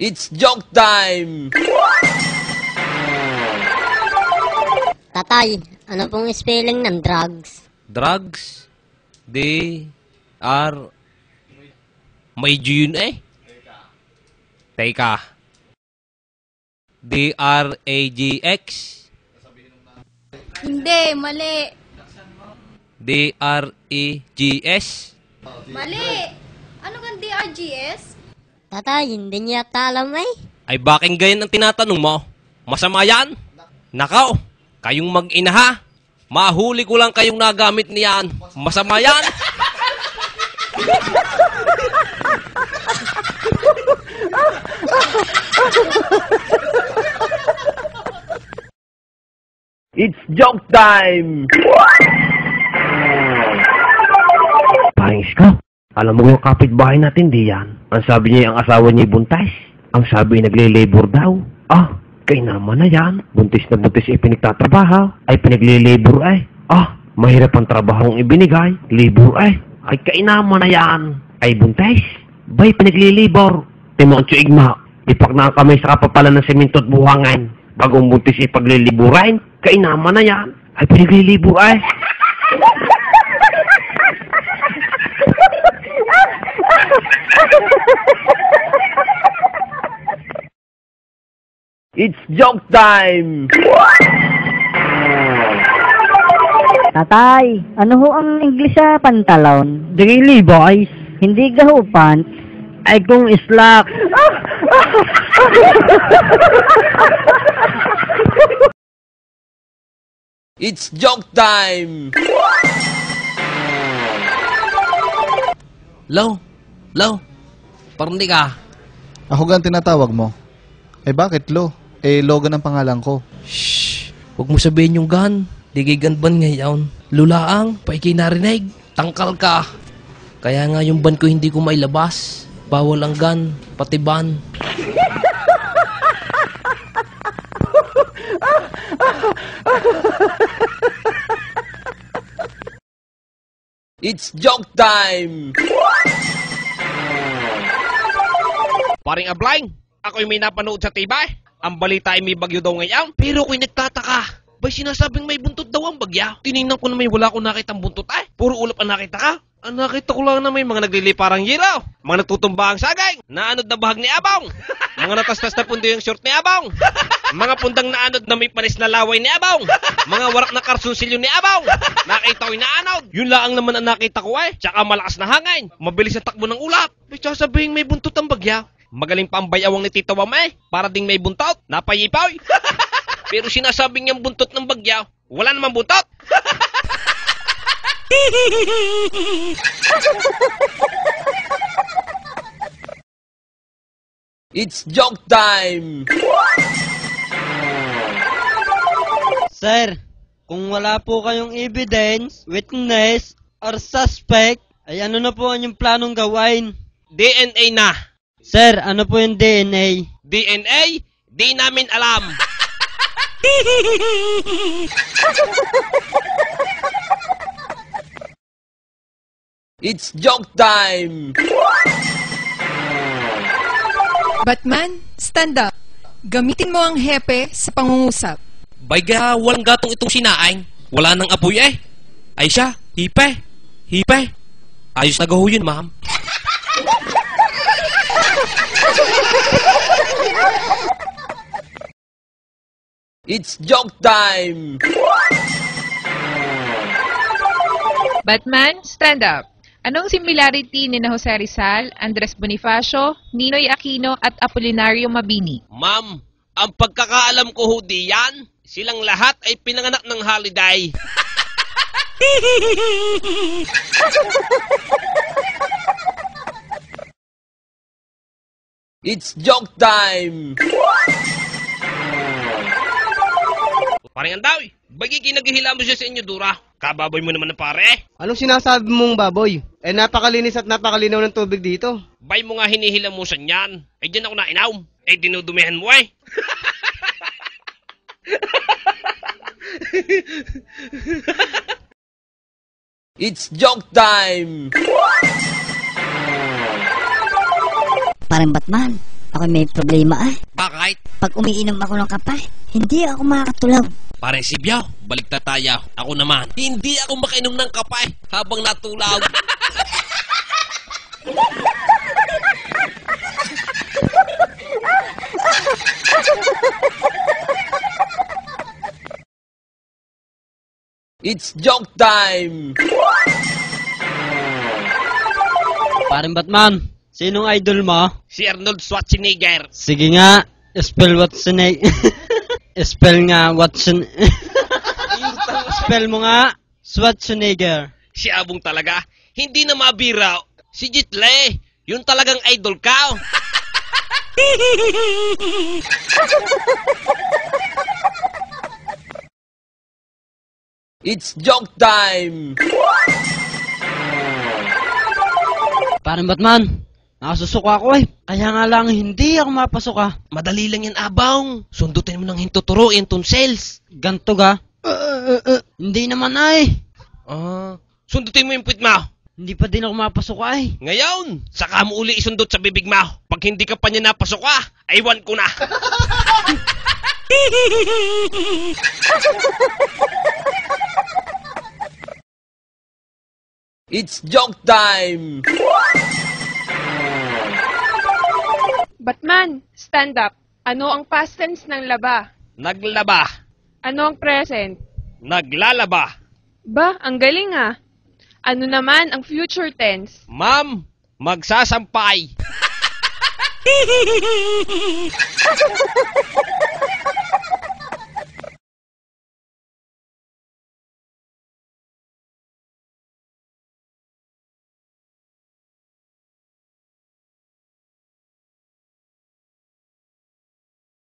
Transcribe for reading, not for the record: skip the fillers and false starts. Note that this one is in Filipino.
It's joke time! Tatay, ano pong spelling ng drugs? Drugs? D-R... May G yun eh. Teka. D-R-A-G-X? Hindi, mali. D-R-E-G-S? Mali. Ano kang DRGS? Tatay, hindi niya alam eh. Ay baking ganyan ang tinatanong mo? Masama yan? Nakaw, kayong mag-ina ha? Mahuli ko lang kayong nagamit niyan. Masama yan? It's joke time! Pangis ka? Alam mo yung kapitbahay natin, di yan? Ang sabi niya yung asawa niya buntis. Ang sabi nagle-labor daw. Ah, kay naman na yan. Buntis na buntis ay pinagtatrabaho. Ay pinagle-labor ay. Ah, mahirap ang trabahong ibinigay. Labor ay. Ay kay naman na yan. Ay buntis. Bay pinagle-labor. Timo ang tsuigma. Ipak na kami sa kapapalan ng semento at buhangan. Bagong buntis ay pagliliburain. Kay naman na yan. Ay pinagle-labor ay. It's joke time! Tatay, ano ho ang English sa pantalon? Really, boys? Hindi gaho pants? Ay kung slack. It's joke time! Lo, parang di ka. Ako gan tinatawag mo. Eh bakit Lo? Eh Logan ang pangalan ko. Shhh! Huwag mo sabihin yung gan. Di kay ganban ngayon. Lulaang, paikay narinig. Tangkal ka. Kaya nga yung ban ko hindi ko mailabas. Bawal ang gan, pati ban. It's joke time! Paring Ablang, ako'y may napanood sa tiba eh. Ang balita ay may bagyo daw ngayon. Pero ako'y nagtataka. Bay sinasabing may buntot daw ang bagya. Tinignan ko na may wala akong nakitang buntot ay. Puro ulap ang nakita ka. Ang nakita ko lang na may mga nagliliparang hiraw. Mga natutumba ang sagay. Naanod na bahag ni Abong. Mga natastas na pundo yung short ni Abong. Mga pundang naanod na may panis na laway ni Abong. Mga warak na karsunsilyo ni Abong. Nakita ko'y naanod. Yun lang naman ang nakita ko ay. Tsaka malakas na hangin. Mabilis ang takbo ng ulap. Bay sasabihin may buntot ang bagya. Magaling pa ang bayawang ni Tito Wame. Para ding may buntot. Napayipaw. Pero sinasabing niyang buntot ng bagya. Wala namang buntot. It's joke time! Sir, kung wala po kayong evidence, witness, or suspect, ay ano na po ang yung planong gawain? DNA na. Sir, ano po yung DNA? DNA? Di namin alam. It's joke time! Batman, stand up. Gamitin mo ang hepe sa pangungusap. Bayga, walang gatong itong sinaing. Wala nang apoy eh. Ay siya, hipe. Hipe. Ayos na gaho yun, ma'am. It's joke time! Batman, stand up. Anong similarity ni na Jose Rizal, Andres Bonifacio, Ninoy Aquino at Apolinario Mabini? Ma'am, ang pagkakaalam ko ho diyan, silang lahat ay pinanganak ng holiday. It's joke time! Parang andaw, bagay kinagihila mo siya sa inyo, Dura. Kababoy mo naman na pare. Anong sinasabi mong baboy? Eh napakalinis at napakalinaw ng tubig dito. Bay mo nga hinihilamusan yan. Eh dyan ako nainaw. Eh dinudumihan mo eh. It's joke time! Parang Batman, Ako may problema Bakit? Pag umiinom ako ng kape, hindi ako makakatulog. Pare Sibyaw, balik na tayo. Ako naman, hindi ako makainom ng kape habang natulog. It's joke time! Paring Batman, sinong idol mo? Si Arnold Schwarzenegger. Sige nga, spell Schwarzenegger. Spell nga Spell mo nga, Schwarzenegger. Si Abong talaga, hindi na mabira. Si Jitle, yun talagang idol ka. It's joke time! Paring Batman, nakasusuka ako Kaya nga lang hindi ako mapasok Madali lang yan, Abang. Sundutin mo ng hintuturo yung tonsils. Ganto ga? Hindi naman Sundutin mo yung puwit mo. Hindi pa din ako mapasok Ngayon, saka mo uli isundot sa bibig mo. Pag hindi ka pa niya napasok aywan ko na. It's joke time! Batman, stand up. Ano ang past tense ng laba? Naglaba. Ano ang present? Naglalaba. Ba, ang galing Ano naman ang future tense? Ma'am, magsasampay.